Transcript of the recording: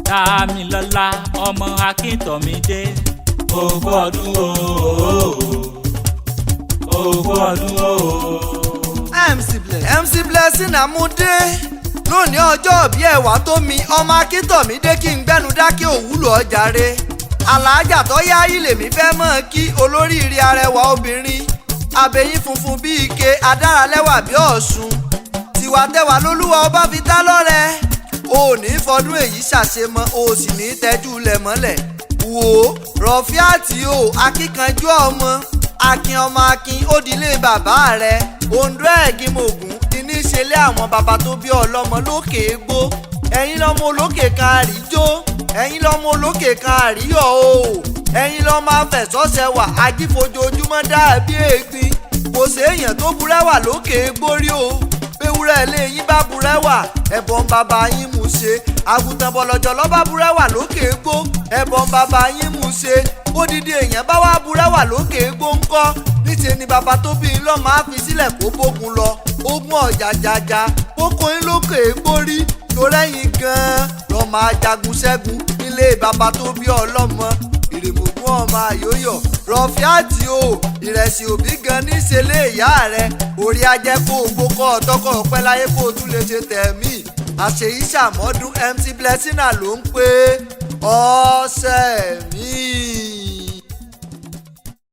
Dámilọ́lá ọmọ Akíntọ́mídé. Ogún ọdún ooo, ogún ọdún ooo. MC Blessing Àmúdé lónìí ọjọ́ òbí ẹ̀wà tó mi ọmọ Akíntọ́mídé kí n gbẹ́nu dákẹ́ òwúlò ọjàre. Àlàájà tó yá ilé mi fẹ́ mọ̀ kí olóríire arẹwà obìnrin abẹ́yín funfun bí ike adáralẹ́wà bí Ọ̀ṣun tiwa tẹwà lólúwa ọba fi dá lọ́rẹ. O ní fọdún èyí ṣàṣemọ o sì ní tẹ́jú lẹ̀ mọ́lẹ̀. Wò ó Rọ̀fíàtì o akíkanjú ọmọ akin ọmọ akin ó dilé bàbá rẹ̀ Oǹdó Ẹ̀gìmògún iní ìṣẹ̀lẹ̀ àwọn bàbá tó bí ọlọ́mọ lókè égbó. Ẹ̀yin lọ́mọ olókè kan àríjó ẹ̀yin lọ́mọ olókè kan àríyọ̀ o ẹ̀yin lọ́mọ afẹ̀sọ́sẹ̀wà ajífojoojúmọ́ dàbí ègbin. Kò séèyàn tó burẹ́wà lókè égbó rí o ewúrẹ́ ilé yín bá burẹ́wà ẹ̀bọ̀n bàbá yín mú ṣe àgùntàn bọ̀lọ̀jọ̀ lọ́ bá burẹ́wà lókè égbó ẹ̀bọ̀n bàbá yín mú ṣe odidi èèyàn bá wá burẹ́wà lókè égbó ńkọ́ níṣẹ́ ni bàbá tó bí yín lọ́mọ á fi sílẹ̀ kó bógun lọ ogun ọ̀jàjàjà kókó yín lókè égbó rí torẹ́yìn gan-an lọ́mọ ajagun ṣẹ́gun nílé bàbá tó bí ọlọ́mọ ìrèmọ̀gún ọmọ àyóyọ̀ Rọ̀fíàtì o ìrẹsì òbí gan ní ìṣẹ̀lẹ̀ ìyá rẹ̀ orí ajẹ́ kó o gbókọ́ ọ̀tọ́kọ̀ ọ̀pẹ́ láyé kó o tún lè ṣe tẹ̀mí àṣeyí ṣàmọ́dún MC Blessing ló ń pè ọ́ ṣẹ̀mí.